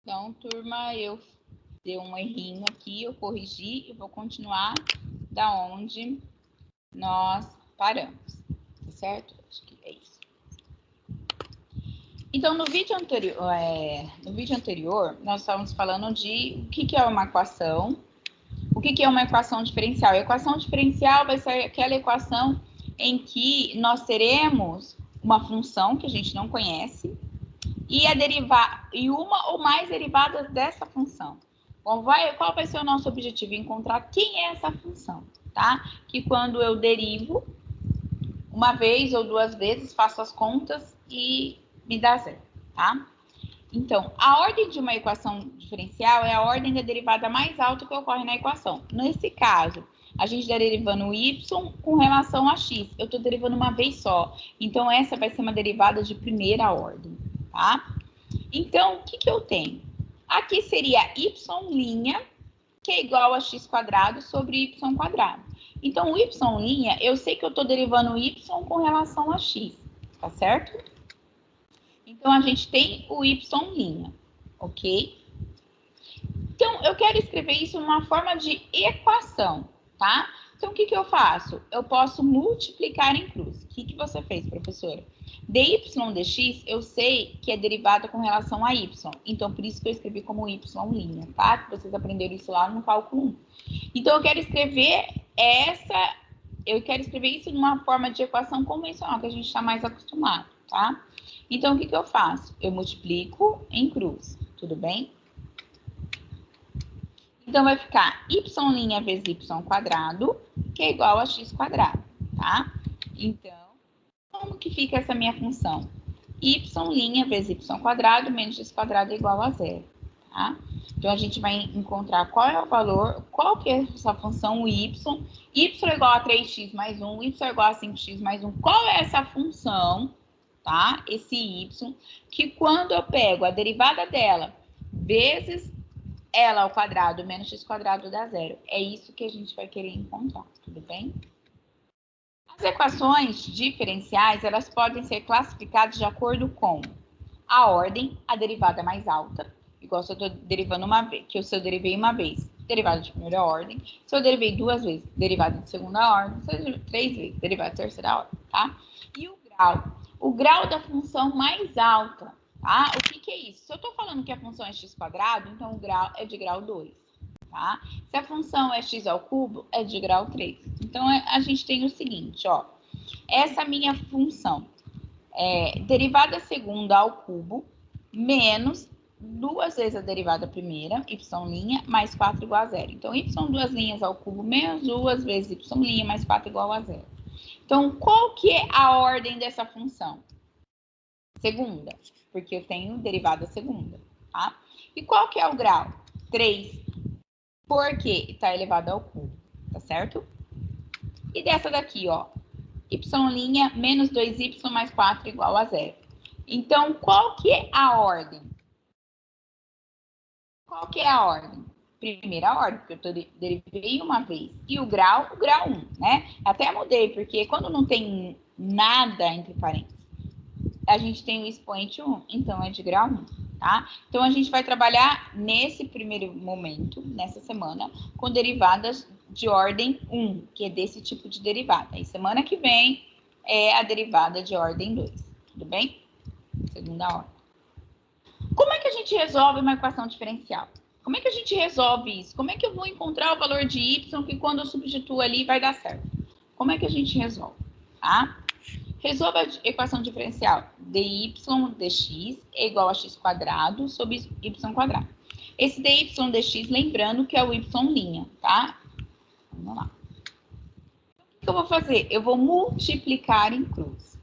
Então, turma, eu dei um errinho aqui, eu corrigi e vou continuar da onde nós paramos, tá certo? Acho que é isso. Então, no vídeo anterior, nós estávamos falando de o que é uma equação, o que é uma equação diferencial. A equação diferencial vai ser aquela equação em que nós teremos uma função que a gente não conhece e uma ou mais derivadas dessa função. Bom, qual vai ser o nosso objetivo? Encontrar quem é essa função, tá? Que quando eu derivo uma vez ou duas vezes, faço as contas e me dá zero, tá? Então, a ordem de uma equação diferencial é a ordem da derivada mais alta que ocorre na equação. Nesse caso, a gente está derivando o y com relação a x. Eu estou derivando uma vez só. Então, essa vai ser uma derivada de primeira ordem, tá? Então, o que eu tenho? Aqui seria y', que é igual a x² sobre y². Então, o y', eu sei que eu estou derivando o y com relação a x, tá certo? Então, a gente tem o y', ok? Então, eu quero escrever isso numa forma de equação, tá? Então, o que eu faço? Eu posso multiplicar em cruz. O que você fez, professora? dy dx, eu sei que é derivada com relação a y. Então, por isso que eu escrevi como y', tá? Que vocês aprenderam isso lá no cálculo 1. Então, eu quero escrever isso numa forma de equação convencional, que a gente está mais acostumado, tá? Então, o que eu faço? Eu multiplico em cruz, tudo bem? Então, vai ficar y' vezes y², que é igual a x², tá? Então, como que fica essa minha função? Y' vezes y² menos x² é igual a zero, tá? Então, a gente vai encontrar qual é o valor, qual que é essa função, o y. Y é igual a 3x mais 1, y é igual a 5x mais 1. Qual é essa função, tá? Esse y, que quando eu pego a derivada dela vezes ela ao quadrado menos x² dá zero. É isso que a gente vai querer encontrar, tudo bem? As equações diferenciais, elas podem ser classificadas de acordo com a ordem, a derivada mais alta, igual se eu estou derivando uma vez, se eu derivei uma vez, derivada de primeira ordem, se eu derivei duas vezes, derivada de segunda ordem, se eu derivei 3 vezes, derivada de terceira ordem, tá? E o grau da função mais alta, tá? O que é isso? Se eu estou falando que a função é x², então o grau é de grau 2, tá? Se a função é x ao cubo, é de grau 3. Então, a gente tem o seguinte, ó. Essa minha função é derivada segunda ao cubo menos duas vezes a derivada primeira, y' mais 4 igual a zero. Então, y duas linhas ao cubo menos duas vezes y' mais 4 igual a zero. Então, qual que é a ordem dessa função? Segunda, porque eu tenho derivada segunda, tá? E qual que é o grau? 3, porque está elevado ao cubo, tá certo? E dessa daqui, ó, y' menos 2y mais 4 igual a zero. Então, qual que é a ordem? Qual que é a ordem? Primeira ordem, porque eu derivei uma vez. E o grau 1, né? Até mudei, porque quando não tem nada entre parênteses, a gente tem o expoente 1, então é de grau 1, tá? Então, a gente vai trabalhar nesse primeiro momento, nessa semana, com derivadas de ordem 1, que é desse tipo de derivada. E semana que vem é a derivada de ordem 2, tudo bem? Segunda ordem. Como é que a gente resolve uma equação diferencial? Como é que a gente resolve isso? Como é que eu vou encontrar o valor de y que quando eu substituo ali vai dar certo? Como é que a gente resolve, tá? Resolva a equação diferencial dy dx é igual a x² sobre y². Esse dy dx, lembrando que é o y', tá? Vamos lá. O que eu vou fazer? Eu vou multiplicar em cruz.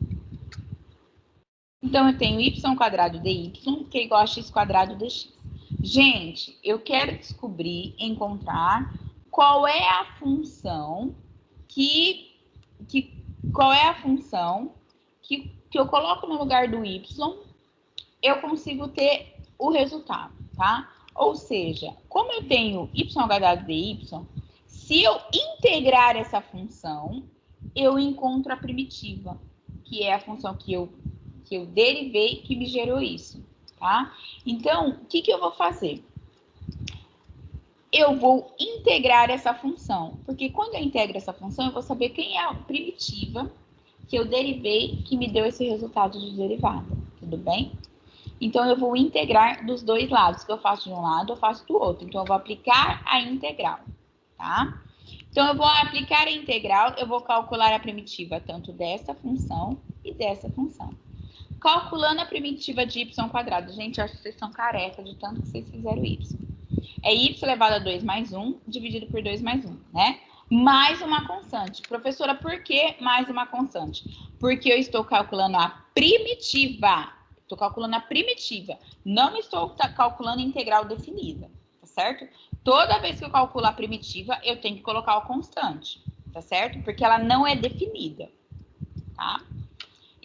Então, eu tenho y² dy, que é igual a x² dx. Gente, eu quero encontrar qual é a função que eu coloco no lugar do y, eu consigo ter o resultado, tá? Ou seja, como eu tenho y² dy, se eu integrar essa função, eu encontro a primitiva, que é a função que eu derivei que me gerou isso, tá? Então, o que eu vou fazer? Eu vou integrar essa função, porque quando eu integro essa função, eu vou saber quem é a primitiva que eu derivei que me deu esse resultado de derivada, tudo bem? Então, eu vou integrar dos dois lados, que eu faço de um lado, eu faço do outro. Então, eu vou aplicar a integral, tá? Então, eu vou aplicar a integral, eu vou calcular a primitiva tanto dessa função e dessa função. Calculando a primitiva de y quadrado. Gente, eu acho que vocês são careca de tanto que vocês fizeram y. É y elevado a 2 mais 1, dividido por 2 mais 1, né? Mais uma constante. Professora, por que mais uma constante? Porque eu estou calculando a primitiva. Estou calculando a primitiva. Não estou calculando a integral definida, tá certo? Toda vez que eu calculo a primitiva, eu tenho que colocar o constante, tá certo? Porque ela não é definida, tá?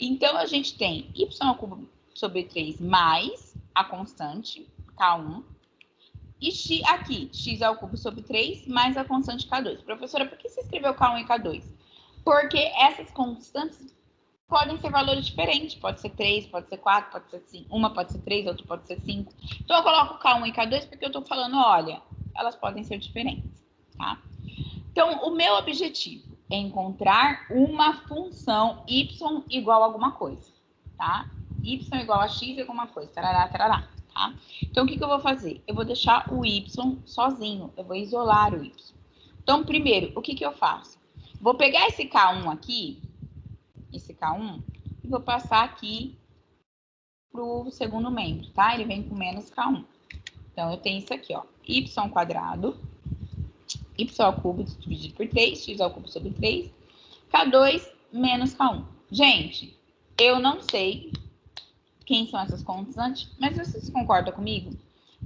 Então, a gente tem y ao cubo sobre 3 mais a constante, K1. E aqui, x ao cubo sobre 3 mais a constante K2. Professora, por que você escreveu K1 e K2? Porque essas constantes podem ser valores diferentes. Pode ser 3, pode ser 4, pode ser 5. Uma pode ser 3, outra pode ser 5. Então, eu coloco K1 e K2 porque eu estou falando, olha, elas podem ser diferentes, tá? Então, o meu objetivo é encontrar uma função y igual a alguma coisa, tá? Y igual a x alguma coisa, tarará, tarará, tá? Então, o que eu vou fazer? Eu vou deixar o y sozinho, eu vou isolar o y. Então, primeiro, o que eu faço? Vou pegar esse K1 aqui, esse K1, e vou passar aqui para o segundo membro, tá? Ele vem com menos K1. Então, eu tenho isso aqui, ó, y quadrado, y ao cubo dividido por 3, x ao cubo sobre 3, K2 menos K1. Gente, eu não sei quem são essas constantes, mas vocês concordam comigo?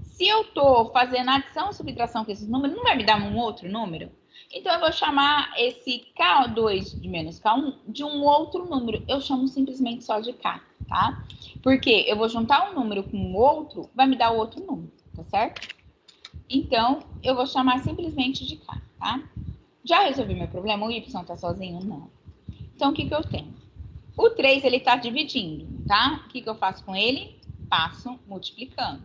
Se eu estou fazendo adição ou subtração com esses números, não vai me dar um outro número? Então, eu vou chamar esse K2 de menos K1 de um outro número. Eu chamo simplesmente só de K, tá? Porque eu vou juntar um número com o outro, vai me dar outro número, tá certo? Então, eu vou chamar simplesmente de K, tá? Já resolvi meu problema? O y tá sozinho? Não. Então, o que eu tenho? O 3, ele tá dividindo, tá? O que eu faço com ele? Passo multiplicando.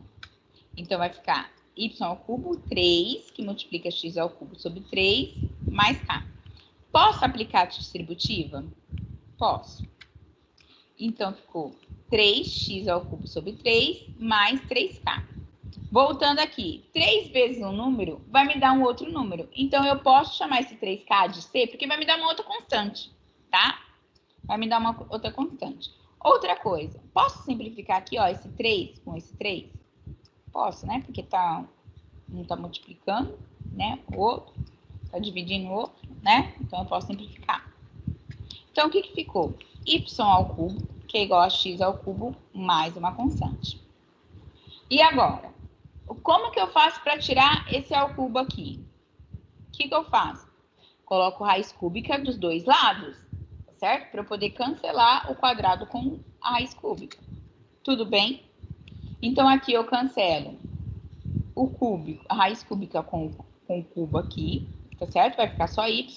Então, vai ficar y ao cubo 3, que multiplica x ao cubo sobre 3, mais k. Posso aplicar a distributiva? Posso. Então, ficou 3x ao cubo sobre 3, mais 3k. Voltando aqui, 3 vezes um número vai me dar um outro número. Então, eu posso chamar esse 3k de c, porque vai me dar uma outra constante, tá? Vai me dar uma outra constante. Outra coisa, posso simplificar aqui, ó, esse 3 com esse 3? Posso, né? Porque um tá multiplicando, né? O outro tá dividindo o outro, né? Então, eu posso simplificar. Então, o que ficou? Y ao cubo, que é igual a x ao cubo, mais uma constante. E agora? Como que eu faço para tirar esse ao cubo aqui? O que eu faço? Coloco raiz cúbica dos dois lados, certo? Para eu poder cancelar o quadrado com a raiz cúbica. Tudo bem? Então, aqui eu cancelo o cúbico, a raiz cúbica com o cubo aqui, tá certo? Vai ficar só y.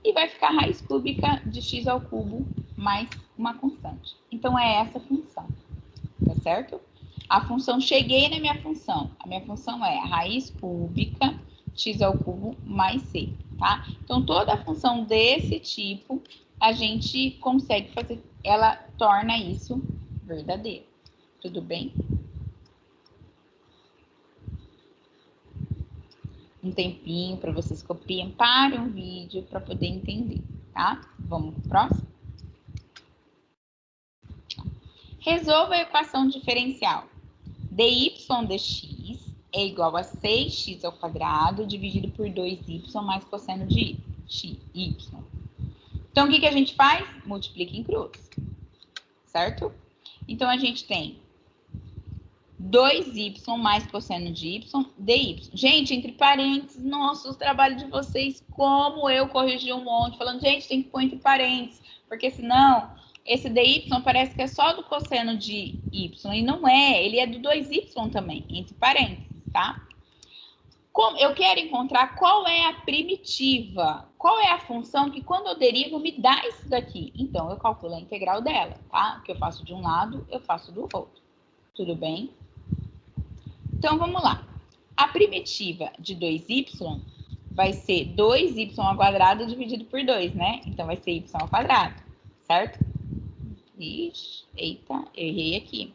E vai ficar a raiz cúbica de x ao cubo mais uma constante. Então, é essa a função, tá certo? A função, cheguei na minha função. A minha função é a raiz cúbica x ao cubo mais c, tá? Então, toda função desse tipo, a gente consegue fazer, ela torna isso verdadeiro. Tudo bem? Um tempinho para vocês copiem para um vídeo para poder entender, tá? Vamos pro próximo? Resolva a equação diferencial. dy dx é igual a 6x ao quadrado dividido por 2y mais cosseno de y. Então, o que a gente faz? Multiplica em cruz, certo? Então, a gente tem 2y mais cosseno de y, dy. Gente, entre parênteses, nossa, o trabalho de vocês, como eu corrigi um monte, falando, gente, tem que pôr entre parênteses, porque senão esse dy parece que é só do cosseno de y, e não é, ele é do 2y também, entre parênteses, tá? Como eu quero encontrar qual é a primitiva, qual é a função que quando eu derivo me dá isso daqui. Então, eu calculo a integral dela, tá? O que eu faço de um lado, eu faço do outro. Tudo bem? Então, vamos lá. A primitiva de 2y vai ser 2y ao quadrado dividido por 2, né? Então, vai ser y ao quadrado, certo? Ixi, eita, errei aqui.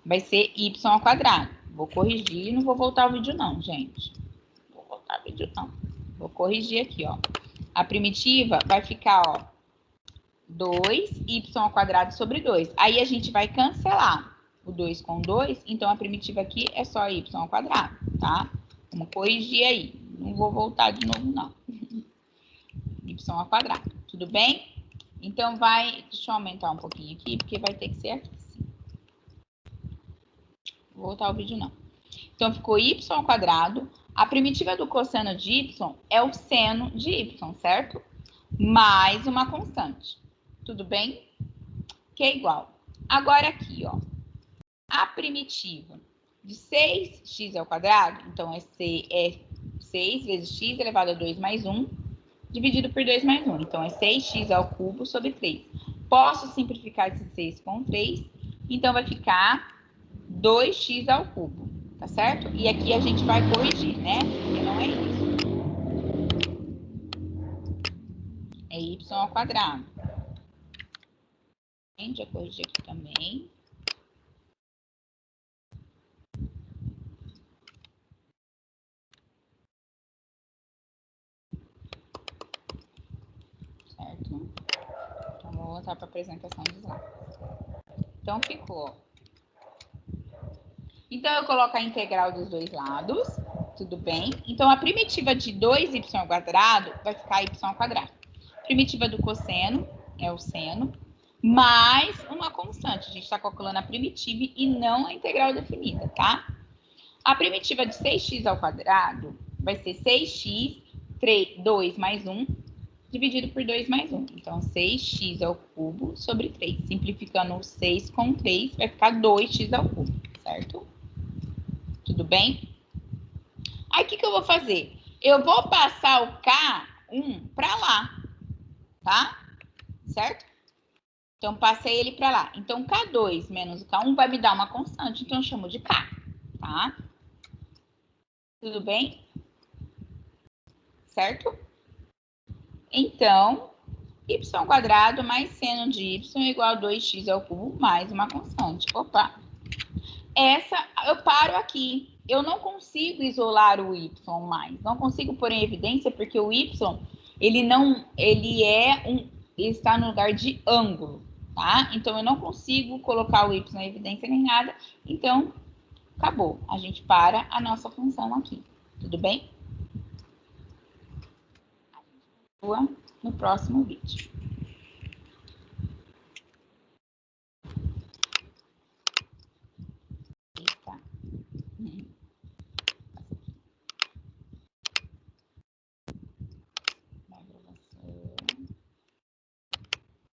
Vai ser y ao quadrado. Vou corrigir, não vou voltar o vídeo não, gente. Vou voltar o vídeo não. Vou corrigir aqui, ó. A primitiva vai ficar, ó, 2y ao quadrado sobre 2. Aí a gente vai cancelar o 2 com 2, então a primitiva aqui é só y ao quadrado, tá? Vamos corrigir aí. Não vou voltar de novo, não. Y ao quadrado, tudo bem? Então, deixa eu aumentar um pouquinho aqui, porque vai ter que ser aqui, sim. Vou voltar o vídeo, não. Então, ficou y ao quadrado. A primitiva do cosseno de y é o seno de y, certo? Mais uma constante. Tudo bem? Que é igual. Agora aqui, ó. A primitiva de 6x ao quadrado, então é 6 vezes x elevado a 2 mais 1, dividido por 2 mais 1. Então, é 6x ao cubo sobre 3. Posso simplificar esse 6 com 3, então vai ficar 2x ao cubo, tá certo? E aqui a gente vai corrigir, né? Porque não é isso. É y ao quadrado. Já corrigi aqui também. Certo? Então, vou voltar para a apresentação dos lados. Então, ficou. Então, eu coloco a integral dos dois lados. Tudo bem? Então, a primitiva de 2y ao quadrado vai ficar y ao quadrado. Primitiva do cosseno é o seno, mais uma constante. A gente está calculando a primitiva e não a integral definida, tá? A primitiva de 6x ao quadrado vai ser 6x, 2 mais 1, dividido por 2 mais 1. Então, 6x ao cubo sobre 3. Simplificando o 6 com 3, vai ficar 2x ao cubo, certo? Tudo bem? Aí, o que eu vou fazer? Eu vou passar o K1 para lá, tá? Certo? Então, passei ele para lá. Então, K2 menos o K1 vai me dar uma constante, então eu chamo de K, tá? Tudo bem? Certo? Então, y ao quadrado mais seno de y é igual a 2x ao cubo mais uma constante. Opa! Essa, eu paro aqui. Eu não consigo isolar o y mais. Não consigo pôr em evidência porque o y, ele está no lugar de ângulo, tá? Então, eu não consigo colocar o y em evidência nem nada. Então, acabou. A gente para a nossa função aqui. Tudo bem? No próximo vídeo.